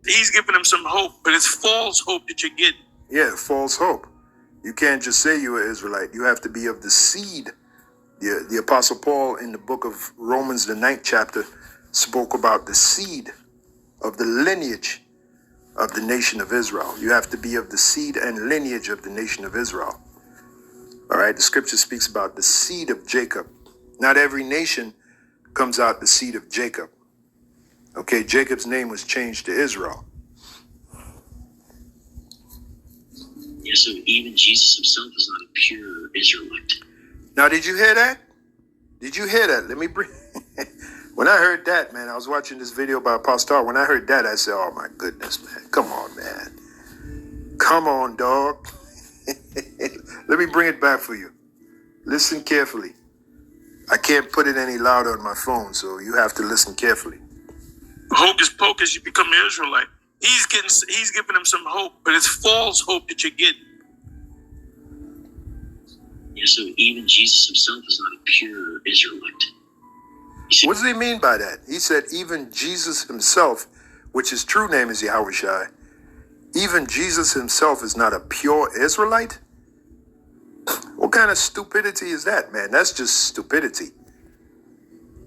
He's giving them some hope, but it's false hope that you're getting. Yeah, false hope. You can't just say you're an Israelite. You have to be of the seed. The Apostle Paul in the book of Romans, the 9th chapter, spoke about the seed of the lineage of the nation of Israel. You have to be of the seed and lineage of the nation of Israel. All right, the scripture speaks about the seed of Jacob. Not every nation comes out the seed of Jacob. Okay, Jacob's name was changed to Israel. Yeah, so even Jesus himself is not a pure Israelite. Now, did you hear that? Did you hear that? Let me bring... When I heard that, man, I was watching this video by Apostle. When I heard that, I said, oh my goodness, man. Come on, man. Come on, dog. Let me bring it back for you. Listen carefully. I can't put it any louder on my phone, so you have to listen carefully. Hocus pocus, you become an Israelite. He's giving them some hope, but it's false hope that you're getting. Yeah, so even Jesus himself is not a pure Israelite. What does he mean by that? He said even Jesus himself, which his true name is Yahushua, even Jesus himself is not a pure Israelite? What kind of stupidity is that, man? That's just stupidity.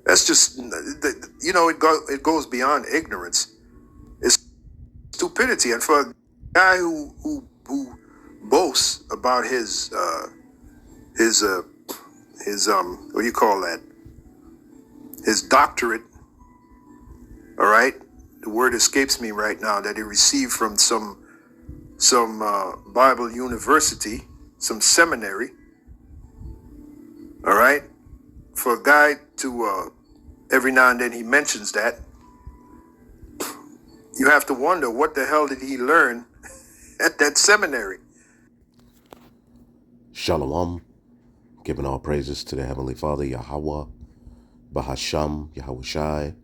That's just, it goes beyond ignorance. It's stupidity. And for a guy who boasts about his what do you call that? His doctorate, all right? The word escapes me right now, that he received from some Bible university, some seminary, all right? For a guy to, every now and then he mentions that, you have to wonder, what the hell did he learn at that seminary? Shalom, giving all praises to the Heavenly Father, Yahweh, Bahasham, Yahushai,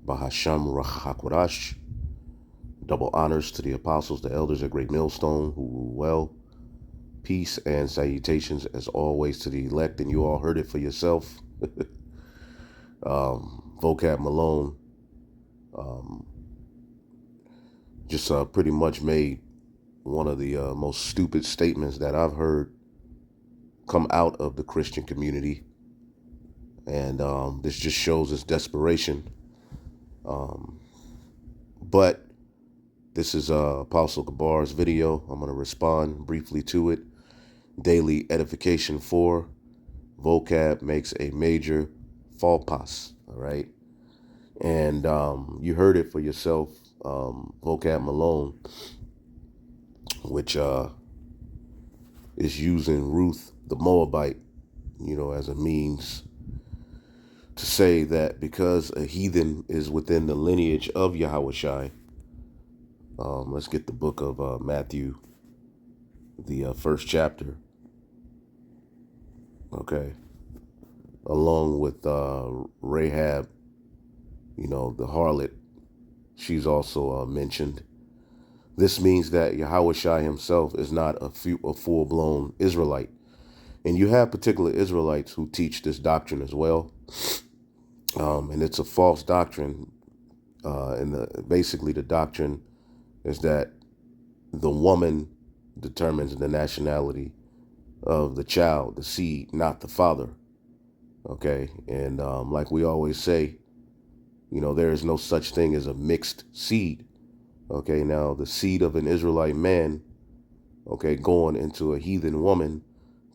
Bahasham, Rachakwadash. Double honors to the apostles, the elders at Great Millstone, who rule well. Peace and salutations, as always, to the elect, and you all heard it for yourself. Vocab Malone just pretty much made one of the most stupid statements that I've heard come out of the Christian community. And this just shows its desperation. But this is Apostle Gabar's video. I'm going to respond briefly to it. Daily edification 4. Vocab makes a major faux pas. All right. And you heard it for yourself. Vocab Malone, which is using Ruth the Moabite, as a means to say that because a heathen is within the lineage of Yahushai. Let's get the book of Matthew, the first chapter. Okay. Along with Rahab, the harlot, she's also mentioned. This means that Yahushai himself is not a full-blown Israelite. And you have particular Israelites who teach this doctrine as well. And it's a false doctrine. And basically the doctrine is that the woman determines the nationality of the child, the seed, not the father. Okay. And like we always say, there is no such thing as a mixed seed. Okay. Now the seed of an Israelite man, okay, going into a heathen woman,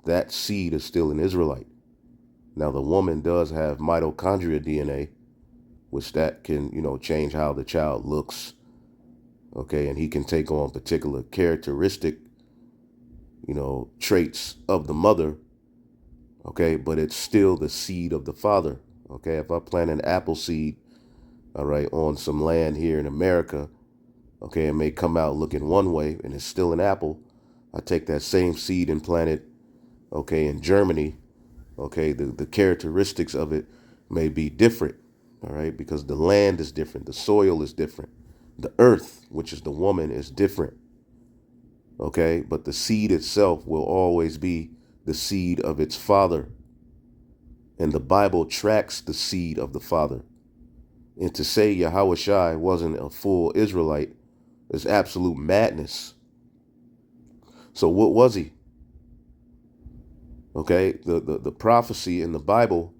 that seed is still an Israelite. Now the woman does have mitochondria DNA, which that can, change how the child looks. Okay. And he can take on particular characteristic, traits of the mother. Okay. But it's still the seed of the father. Okay. If I plant an apple seed, all right, on some land here in America, okay, it may come out looking one way and it's still an apple. I take that same seed and plant it, okay, in Germany. Okay. The characteristics of it may be different. All right. Because the land is different. The soil is different. The earth, which is the woman, is different. Okay. But the seed itself will always be the seed of its father. And the Bible tracks the seed of the father. And to say Yahushai wasn't a full Israelite, It's absolute madness. So what was he? Okay, the prophecy in the Bible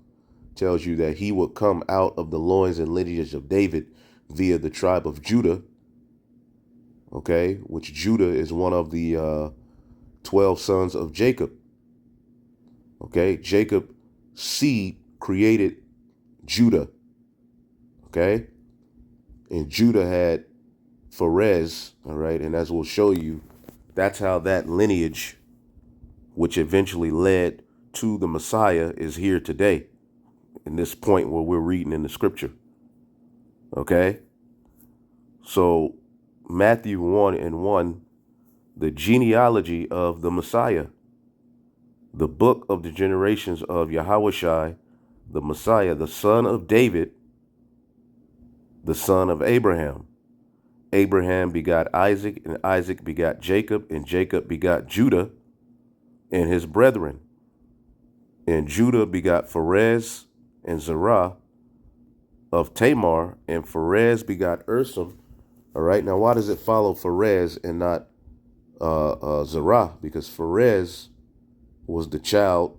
tells you that he would come out of the loins and lineage of David via the tribe of Judah. Okay, which Judah is one of the 12 sons of Jacob. Okay, Jacob's seed created Judah. Okay, and Judah had Pharez. All right, and as we'll show you, that's how that lineage, which eventually led to the Messiah, is here today. In this point where we're reading in the scripture. Okay, so Matthew 1:1, the genealogy of the Messiah, the book of the generations of Yahushai, the Messiah, the son of David, the son of Abraham. Abraham begot Isaac, and Isaac begot Jacob, and Jacob begot Judah and his brethren. And Judah begot Pharez and Zerah of Tamar, and Pharez begot Ursam. All right, now why does it follow Pharez and not Zerah? Because Pharez was the child,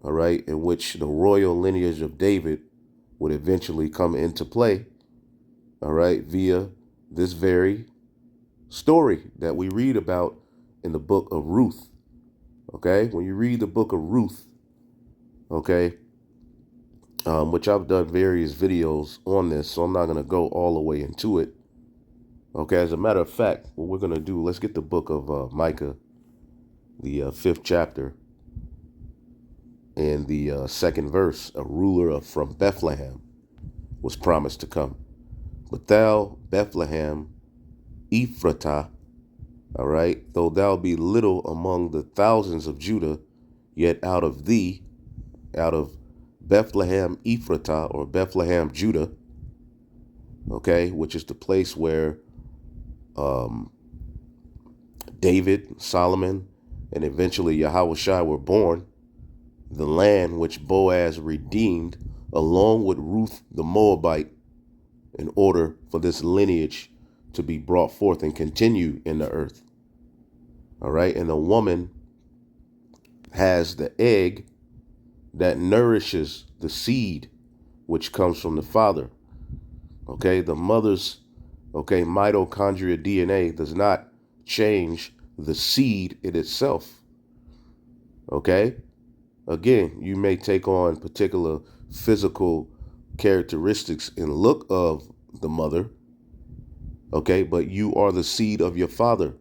all right, in which the royal lineage of David would eventually come into play, all right, via this very story that we read about in the book of Ruth. Okay, when you read the book of Ruth, okay, which I've done various videos on this, so I'm not going to go all the way into it. Okay, as a matter of fact, what we're going to do, let's get the book of Micah, the 5th chapter, and the 2nd verse. A ruler from Bethlehem was promised to come. But thou, Bethlehem, Ephratah, all right, though thou be little among the thousands of Judah, yet out of thee, out of Bethlehem, Ephratah, or Bethlehem, Judah, okay, which is the place where David, Solomon, and eventually Yahushua were born, the land which Boaz redeemed along with Ruth the Moabite in order for this lineage to be brought forth and continue in the earth. All right, and the woman has the egg that nourishes the seed which comes from the father. Okay, the mother's mitochondria DNA does not change the seed in itself. Okay, again, you may take on particular physical characteristics and look of the mother, okay, but you are the seed of your father.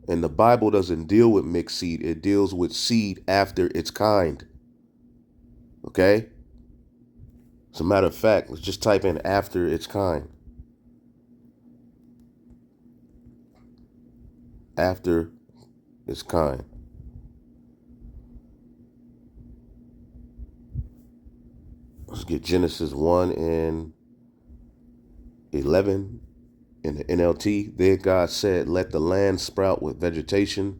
And the Bible doesn't deal with mixed seed, it deals with seed after its kind. Okay, as a matter of fact, let's just type in after its kind. After its kind. Let's get Genesis 1:11 in the NLT. There God said, let the land sprout with vegetation,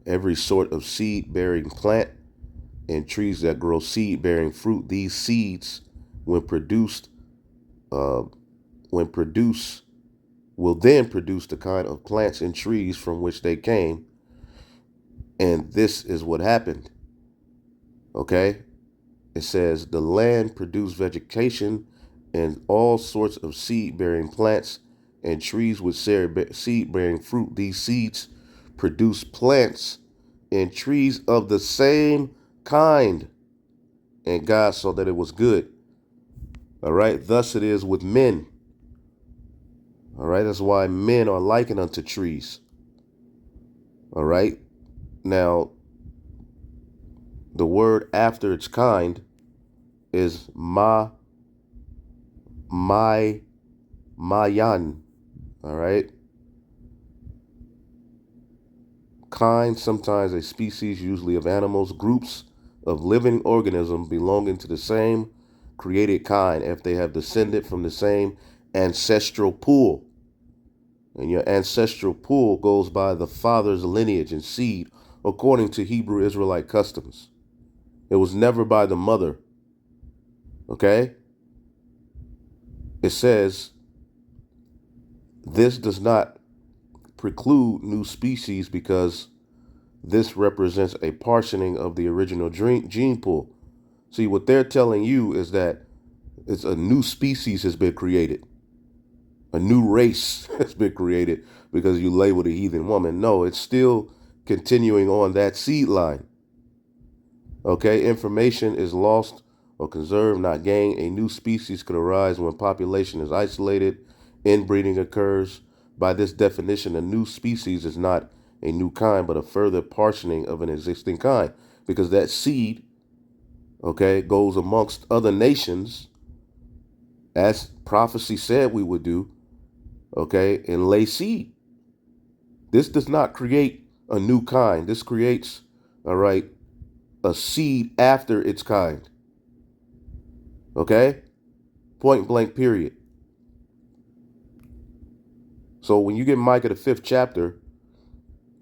every sort of seed-bearing plant, and trees that grow seed-bearing fruit. These seeds, when produced, will then produce the kind of plants and trees from which they came. And this is what happened. Okay? It says the land produced vegetation and all sorts of seed-bearing plants and trees with seed-bearing fruit. These seeds produce plants and trees of the same kind. And God saw that it was good. All right. Thus it is with men. All right. That's why men are likened unto trees. All right. Now, the word after its kind is mayan. All right. Kind, sometimes a species, usually of animals, groups of living organisms belonging to the same created kind if they have descended from the same ancestral pool. And your ancestral pool goes by the father's lineage and seed according to Hebrew Israelite customs. It was never by the mother. Okay? It says, this does not preclude new species because this represents a partitioning of the original gene pool. See, what they're telling you is that it's a new species has been created. A new race has been created because you labeled a heathen woman. No, it's still continuing on that seed line. Okay, information is lost or conserved, not gained. A new species could arise when population is isolated, inbreeding occurs. By this definition, a new species is not a new kind, but a further partitioning of an existing kind, because that seed, okay, goes amongst other nations, as prophecy said we would do, okay, and lay seed. This does not create a new kind. This creates, all right, a seed after its kind. Okay? Point blank, period. So when you get Micah the 5th chapter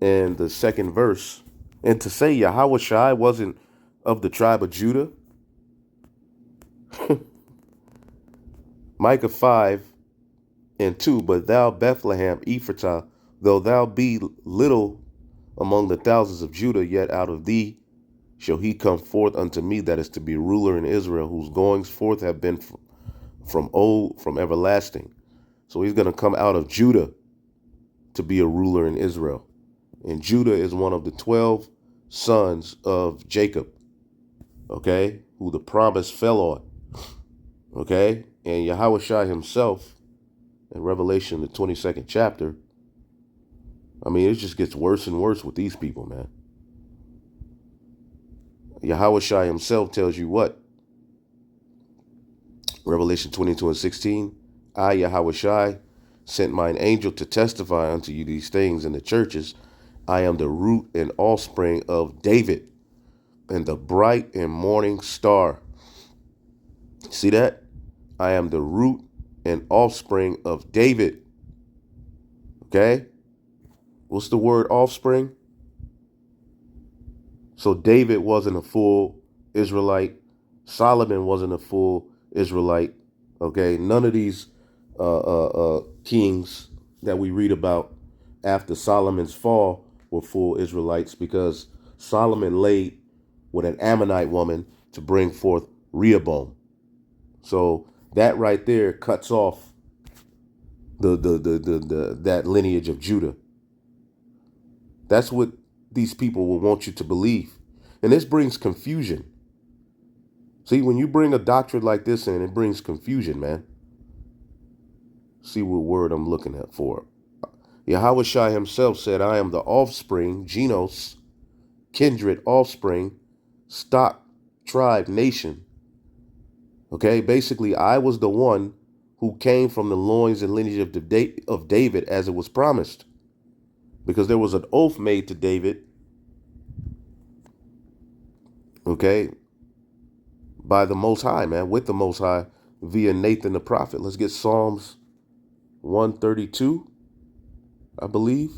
and the 2nd verse, and to say Yahweh Shai wasn't of the tribe of Judah, Micah 5:2, but thou Bethlehem Ephratah, though thou be little among the thousands of Judah, yet out of thee shall he come forth unto me that is to be ruler in Israel, whose goings forth have been from old, from everlasting. So he's going to come out of Judah to be a ruler in Israel. And Judah is one of the 12 sons of Jacob, okay, who the promise fell on, okay? And Yahweh Shai himself, in Revelation, the 22nd chapter, I mean, it just gets worse and worse with these people, man. Yahweh Shai himself tells you what? Revelation 22:16, I, Yahweh Shai, sent mine angel to testify unto you these things in the churches. I am the root and offspring of David and the bright and morning star. See that? I am the root and offspring of David. Okay? What's the word offspring? So David wasn't a full Israelite. Solomon wasn't a full Israelite. Okay? None of these kings that we read about after Solomon's fall were full Israelites, because Solomon laid with an Ammonite woman to bring forth Rehoboam. So that right there cuts off that lineage of Judah. That's what these people will want you to believe. And this brings confusion. See, when you bring a doctrine like this in, it brings confusion, man. See what word I'm looking at for. Yahweh Shai himself said, I am the offspring, genos, kindred, offspring, stock, tribe, nation. Okay, basically, I was the one who came from the loins and lineage of David as it was promised. Because there was an oath made to David, okay, by the Most High, man, with the Most High via Nathan the prophet. Let's get Psalms 132, I believe.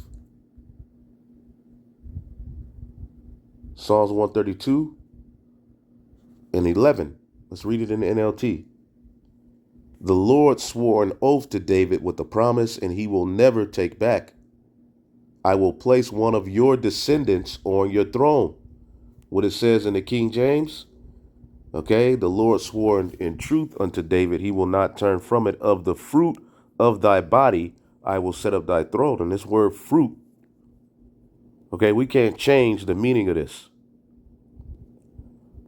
Psalms 132 and 11. Let's read it in the NLT. The Lord swore an oath to David with a promise, and he will never take back. I will place one of your descendants on your throne. What it says in the King James. Okay, the Lord swore in truth unto David, he will not turn from it. Of the fruit of thy body, I will set up thy throne. And this word fruit, okay, we can't change the meaning of this.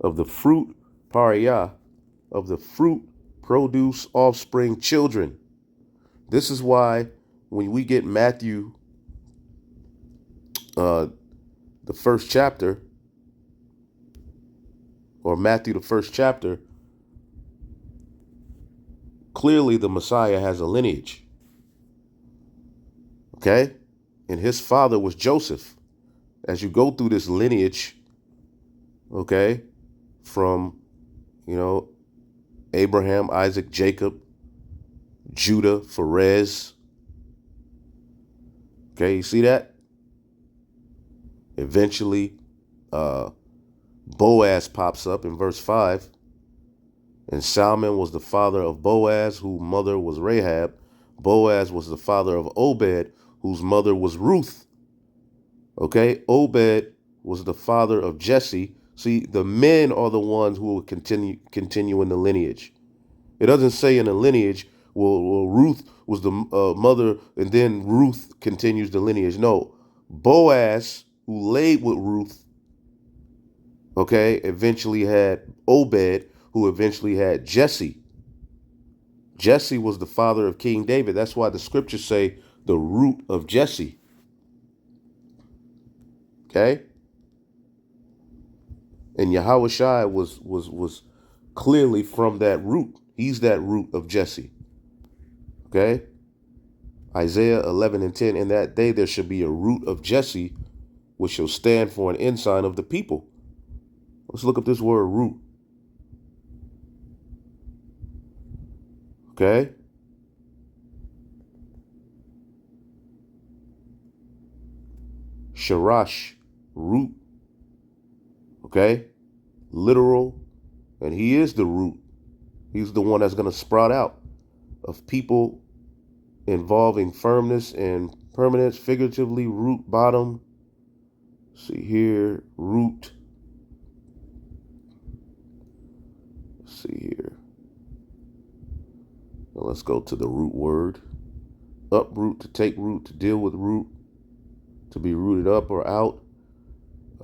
Of the fruit, pariah, of the fruit, produce, offspring, children. This is why when we get Matthew, the 1st chapter, or Matthew, the 1st chapter, clearly the Messiah has a lineage. Okay? And his father was Joseph. As you go through this lineage, okay, from, Abraham, Isaac, Jacob, Judah, Perez. Okay, you see that? Eventually, Boaz pops up in verse 5. And Salmon was the father of Boaz, whose mother was Rahab. Boaz was the father of Obed, whose mother was Ruth. Okay, Obed was the father of Jesse. See, the men are the ones who will continue in the lineage. It doesn't say in the lineage, well Ruth was the mother, and then Ruth continues the lineage. No, Boaz, who laid with Ruth, okay, eventually had Obed, who eventually had Jesse. Jesse was the father of King David. That's why the scriptures say the root of Jesse. Okay? And Yahushua was clearly from that root. He's that root of Jesse. Okay? Isaiah 11:10, in that day there shall be a root of Jesse, which shall stand for an ensign of the people. Let's look up this word root. Okay? Sharash, root. Okay? Literal. And he is the root. He's the one that's going to sprout out of people involving firmness and permanence, figuratively, root, bottom. See here, root. See here. Now let's go to the root word. Uproot, to take root, to deal with root, to be rooted up or out.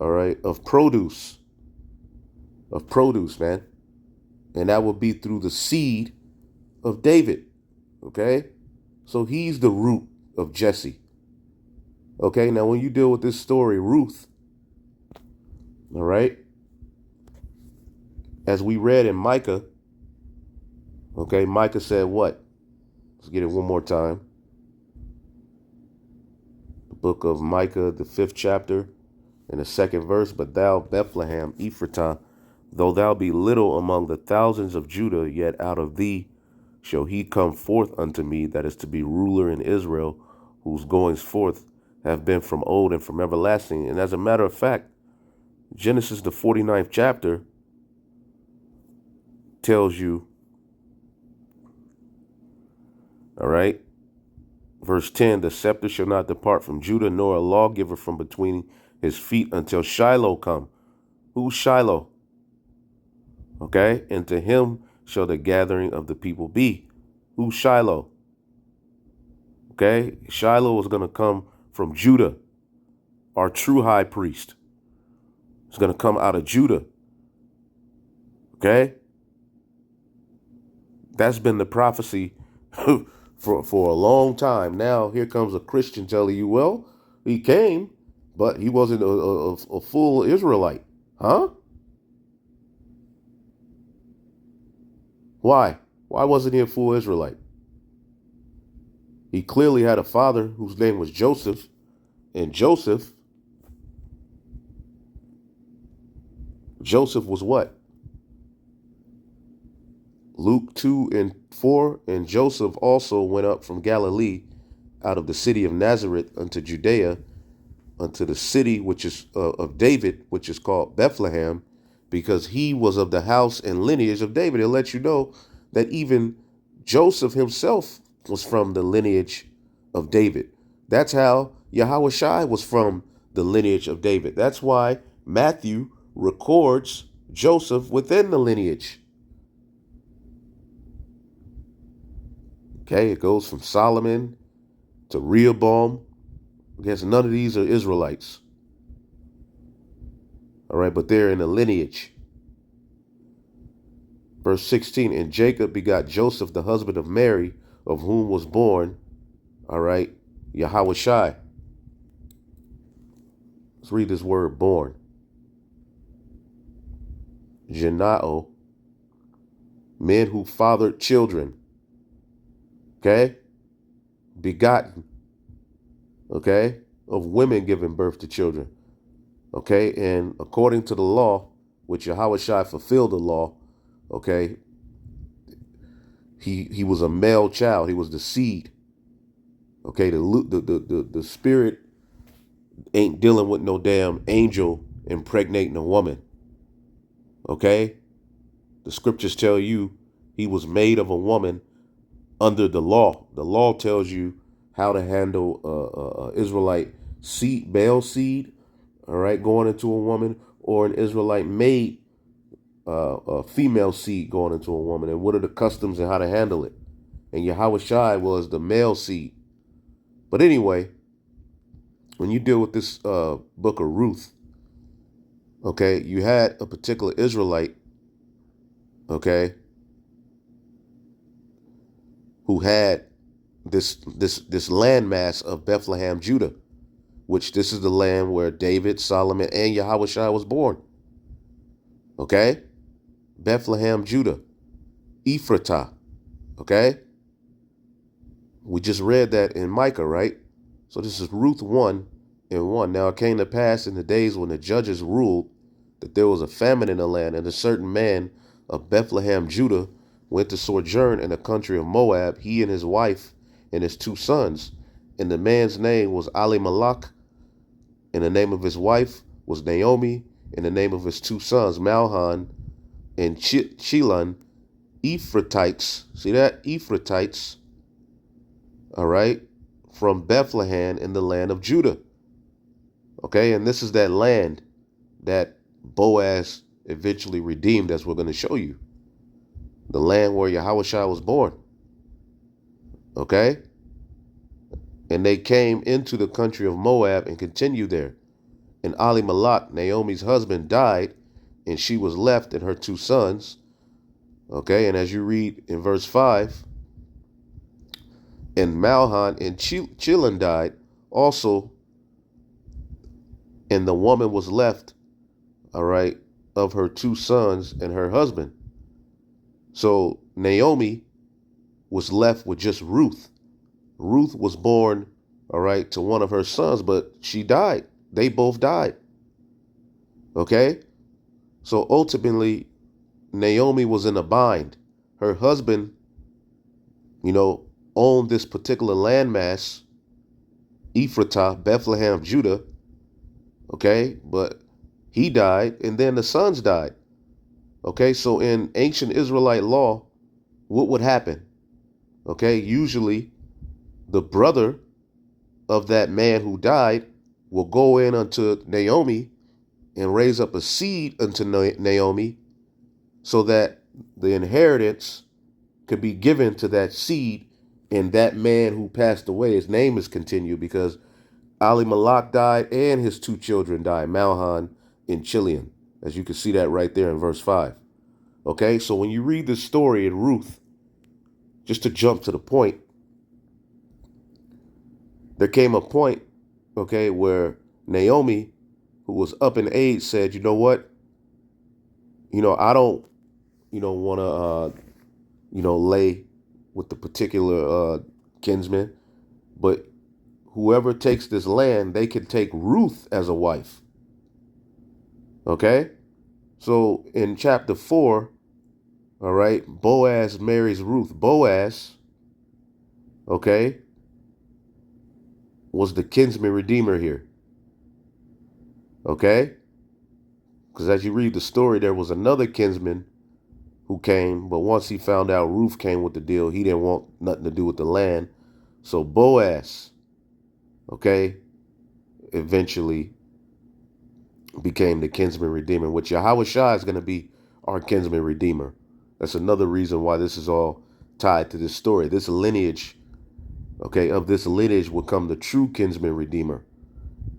All right, of produce. Of produce, man. And that will be through the seed of David. Okay? So he's the root of Jesse. Okay, now when you deal with this story, Ruth, all right, as we read in Micah, okay, Micah said what? Let's get it one more time. The book of Micah, the 5th chapter, and the 2nd verse. But thou, Bethlehem, Ephratah, though thou be little among the thousands of Judah, yet out of thee shall he come forth unto me, that is to be ruler in Israel, whose goings forth have been from old and from everlasting. And as a matter of fact, Genesis, the 49th chapter, tells you, all right, verse 10, the scepter shall not depart from Judah, nor a lawgiver from between his feet until Shiloh come. Who's Shiloh? Okay, and to him shall the gathering of the people be. Who's Shiloh? Okay, Shiloh is going to come from Judah. Our true high priest is going to come out of Judah. Okay, that's been the prophecy for a long time. Now here comes a Christian telling you, well, he came, but he wasn't a full Israelite. Huh? Why? Why wasn't he a full Israelite? He clearly had a father whose name was Joseph, and Joseph was what? Luke 2:4, and Joseph also went up from Galilee out of the city of Nazareth unto Judea, unto the city which is of David, which is called Bethlehem, because he was of the house and lineage of David. It lets you know that even Joseph himself was from the lineage of David. That's how Yahushua was from the lineage of David. That's why Matthew records Joseph within the lineage. Okay, it goes from Solomon to Rehoboam. I guess none of these are Israelites. All right, but they're in the lineage. Verse 16, and Jacob begot Joseph, the husband of Mary, of whom was born, all right, Yahushua. Let's read this word born. Janao, men who fathered children. Okay? Begotten. Okay? Of women giving birth to children. Okay? And according to the law, which Yahushua fulfilled the law, okay, he was a male child. He was the seed. Okay? The spirit ain't dealing with no damn angel impregnating a woman. Okay? The scriptures tell you he was made of a woman under the law. The law tells you how to handle Israelite seed, male seed, all right, going into a woman, or an Israelite made a female seed going into a woman, and what are the customs and how to handle it. And Yahushai was the male seed. But anyway, when you deal with this book of Ruth, okay, you had a particular Israelite, okay, who had this landmass of Bethlehem, Judah, which this is the land where David, Solomon, and Yahushua was born. Okay? Bethlehem, Judah, Ephratah. Okay? We just read that in Micah, right? So this is Ruth 1:1. Now it came to pass in the days when the judges ruled that there was a famine in the land, and a certain man of Bethlehem, Judah, went to sojourn in the country of Moab, he and his wife and his 2 sons. And the man's name was Elimelech, and the name of his wife was Naomi, and the name of his 2 sons, Malhan and Chilon, Ephratites. See that? Ephratites. All right. From Bethlehem in the land of Judah. Okay. And this is that land that Boaz eventually redeemed, as we're going to show you. The land where Yahushua was born. Okay. And they came into the country of Moab and continued there. And Elimelech, Naomi's husband, died, and she was left and her 2 sons. Okay, and as you read in verse 5, and Malhan and Chilon died also, and the woman was left, all right, of her 2 sons and her husband. So Naomi was left with just Ruth. Ruth was born, all right, to one of her sons, but she died. They both died. Okay? So ultimately, Naomi was in a bind. Her husband, owned this particular landmass, Ephratah, Bethlehem, Judah. Okay? But he died, and then the sons died. Okay? So in ancient Israelite law, what would happen? Okay? Usually, the brother of that man who died will go in unto Naomi and raise up a seed unto Naomi so that the inheritance could be given to that seed, and that man who passed away, his name is continued because Elimelech died and his 2 children died, Malhan and Chilion, as you can see that right there in verse 5. Okay, so when you read this story in Ruth, just to jump to the point, there came a point, okay, where Naomi, who was up in age, said, you know what? I don't, want to, lay with the particular kinsman, but whoever takes this land, they can take Ruth as a wife. Okay? So in chapter 4, all right, Boaz marries Ruth. Boaz, okay, was the kinsman redeemer here. Okay? Because as you read the story, there was another kinsman who came, but once he found out Ruth came with the deal, he didn't want nothing to do with the land. So Boaz, okay, eventually became the kinsman redeemer, which Yahushua is going to be our kinsman redeemer. That's another reason why this is all tied to this story. This lineage, okay, of this lineage will come the true kinsman redeemer,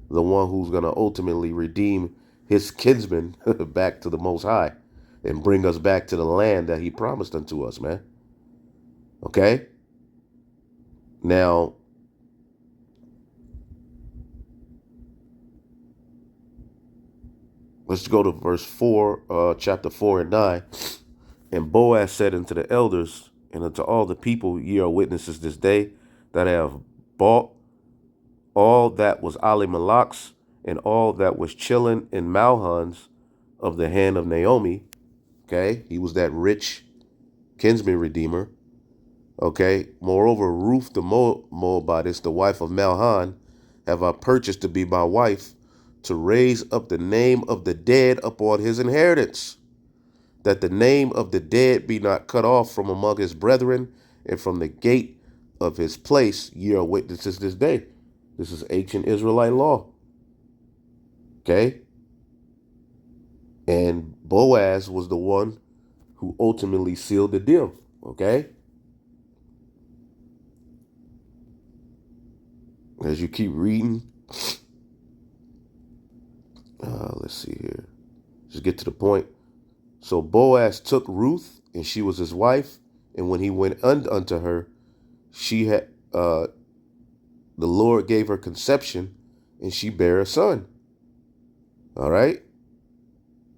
the one who's going to ultimately redeem his kinsman back to the Most High and bring us back to the land that he promised unto us, man. Okay? Now, let's go to verse 4, chapter 4 and 9. And Boaz said unto the elders and unto all the people, ye are witnesses this day that I have bought all that was Elimelech's and all that was Chilon and Malhan's of the hand of Naomi. Okay, he was that rich kinsman redeemer. Okay, moreover, Ruth the Moabitess, the wife of Malhan, have I purchased to be my wife, to raise up the name of the dead upon his inheritance, that the name of the dead be not cut off from among his brethren, and from the gate of his place, ye are witnesses this day. This is ancient Israelite law. Okay? And Boaz was the one who ultimately sealed the deal. Okay? As you keep reading, let's see here. Just get to the point. So Boaz took Ruth, and she was his wife. And when he went unto her, she had the Lord gave her conception, and she bare a son. All right.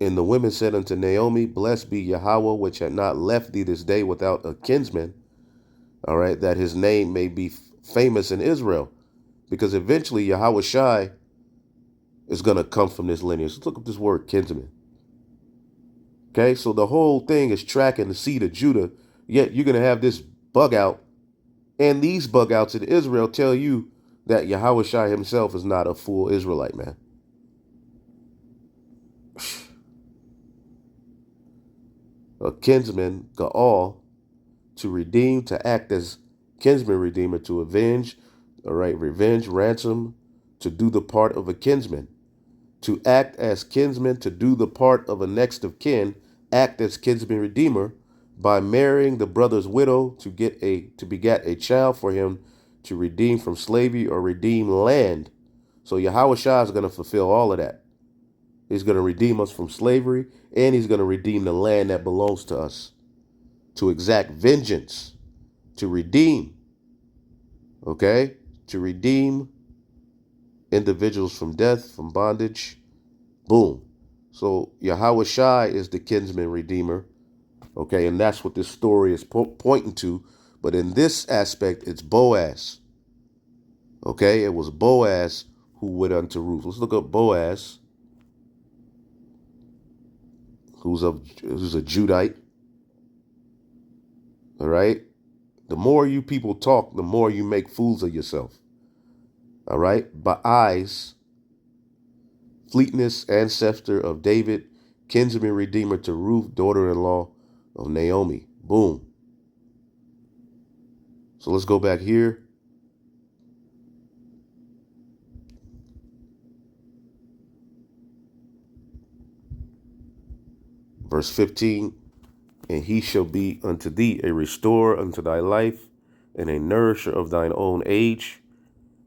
And the women said unto Naomi, Blessed be Yahweh, which had not left thee this day without a kinsman. All right, that his name may be famous in Israel, because eventually Yahweh Shai is going to come from this lineage. Let's look up this word kinsman. Okay, so the whole thing is tracking the seed of Judah, yet you're going to have this bug out, and these bug outs in Israel tell you that Yahweh Shai himself is not a full Israelite, man. A kinsman, Gaal, to redeem, to act as kinsman redeemer, to avenge, all right, revenge, ransom, to do the part of a kinsman, to act as kinsman, to do the part of a next of kin, act as kinsman redeemer by marrying the brother's widow to beget a child for him to redeem from slavery or redeem land. So Yahweh Shah is going to fulfill all of that. He's going to redeem us from slavery, and he's going to redeem the land that belongs to us, to exact vengeance, to redeem, okay? To redeem individuals from death, from bondage. Boom. So Yahweh Shai is the kinsman redeemer, okay? And that's what this story is pointing to. But in this aspect, it's Boaz, okay? It was Boaz who went unto Ruth. Let's look up Boaz, who's a Judite, all right? The more you people talk, the more you make fools of yourself. All right? Baaz, fleetness, ancestor of David, kinsman redeemer to Ruth, daughter-in-law of Naomi. Boom. So let's go back here. Verse 15, and he shall be unto thee a restorer unto thy life and a nourisher of thine own age.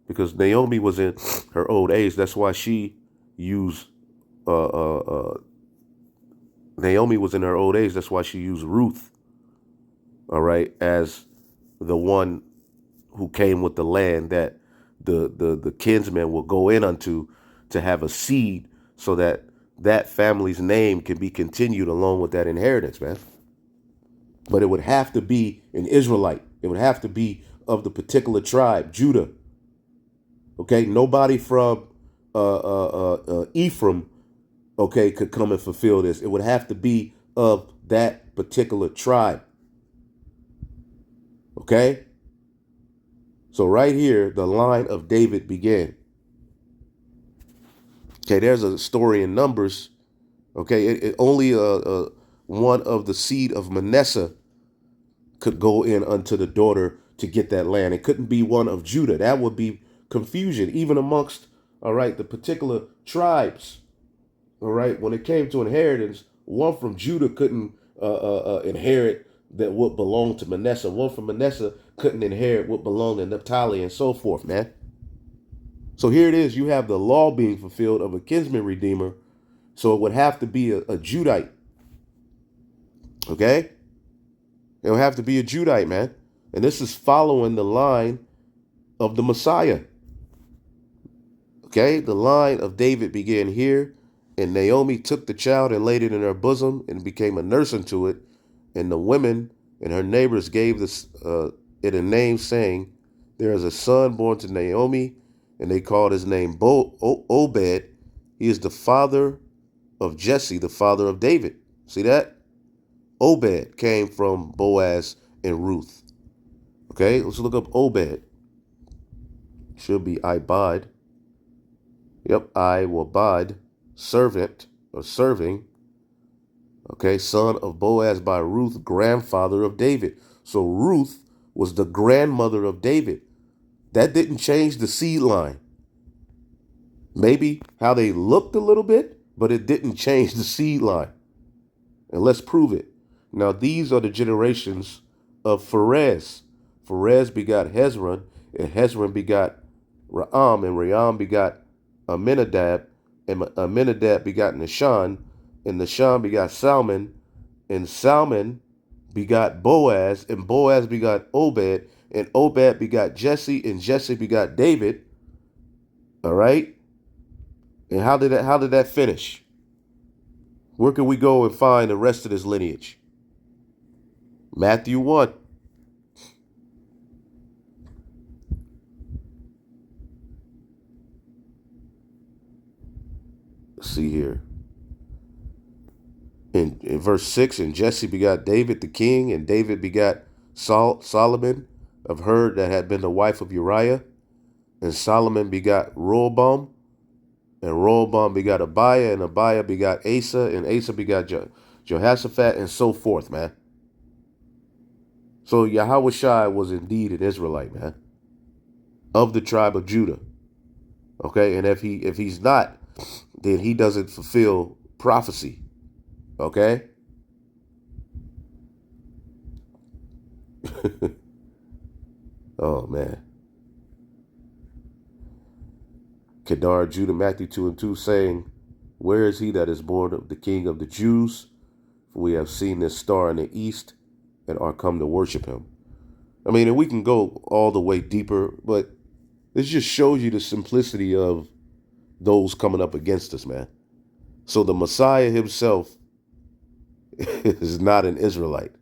Because Naomi was in her old age. That's why she used, Naomi was in her old age. That's why she used Ruth, all right, as the one who came with the land that the kinsman will go in unto to have a seed so that that family's name can be continued along with that inheritance, man. But it would have to be an Israelite. It would have to be of the particular tribe, Judah. Okay, nobody from Ephraim, okay, could come and fulfill this. It would have to be of that particular tribe. Okay? So right here, the line of David began. Okay, there's a story in Numbers. Okay, it only one of the seed of Manasseh could go in unto the daughter to get that land. It couldn't be one of Judah. That would be confusion, even amongst, all right, the particular tribes. All right, when it came to inheritance, one from Judah couldn't inherit that what belonged to Manasseh. One from Manasseh couldn't inherit what belonged to Naphtali, and so forth, man. So here it is. You have the law being fulfilled of a kinsman redeemer. So it would have to be a Judite. Okay? It would have to be a Judite, man. And this is following the line of the Messiah. Okay? The line of David began here. And Naomi took the child and laid it in her bosom and became a nurse unto it. And the women and her neighbors gave it a name, saying, there is a son born to Naomi, and they called his name Obed. He is the father of Jesse, the father of David. See that? Obed came from Boaz and Ruth. Okay, let's look up Obed. Should be Ibad. Yep, Iwabad, servant or serving. Okay, son of Boaz by Ruth, grandfather of David. So Ruth was the grandmother of David. That didn't change the seed line. Maybe how they looked a little bit, but it didn't change the seed line. And let's prove it. Now, these are the generations of Pharez. Pharez begot Hezron, and Hezron begot Raam, and Raam begot Aminadab, and Aminadab begot Nahshon, and Nahshon begot Salmon, and Salmon begot Boaz, and Boaz begot Obed, and Obed begot Jesse, and Jesse begot David. All right? And how did that finish? Where can we go and find the rest of this lineage? Matthew 1. Let's see here. In verse 6, and Jesse begot David the king, and David begot Solomon of her that had been the wife of Uriah. And Solomon begot Rehoboam, and Rehoboam begot Abiah, and Abiah begot Asa, and Asa begot Jehoshaphat, and so forth, man. So Yahushua was indeed an Israelite, man, of the tribe of Judah. Okay, and if he's not, then he doesn't fulfill prophecy. Okay? Oh, man. Kedar, Judah, Matthew 2 and 2, saying, where is he that is born of the King of the Jews? For we have seen this star in the east and are come to worship him. I mean, and we can go all the way deeper, but this just shows you the simplicity of those coming up against us, man. So the Messiah himself is not an Israelite.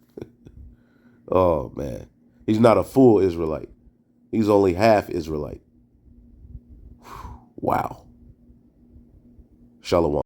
Oh, man. He's not a full Israelite. He's only half Israelite. Wow. Shalom.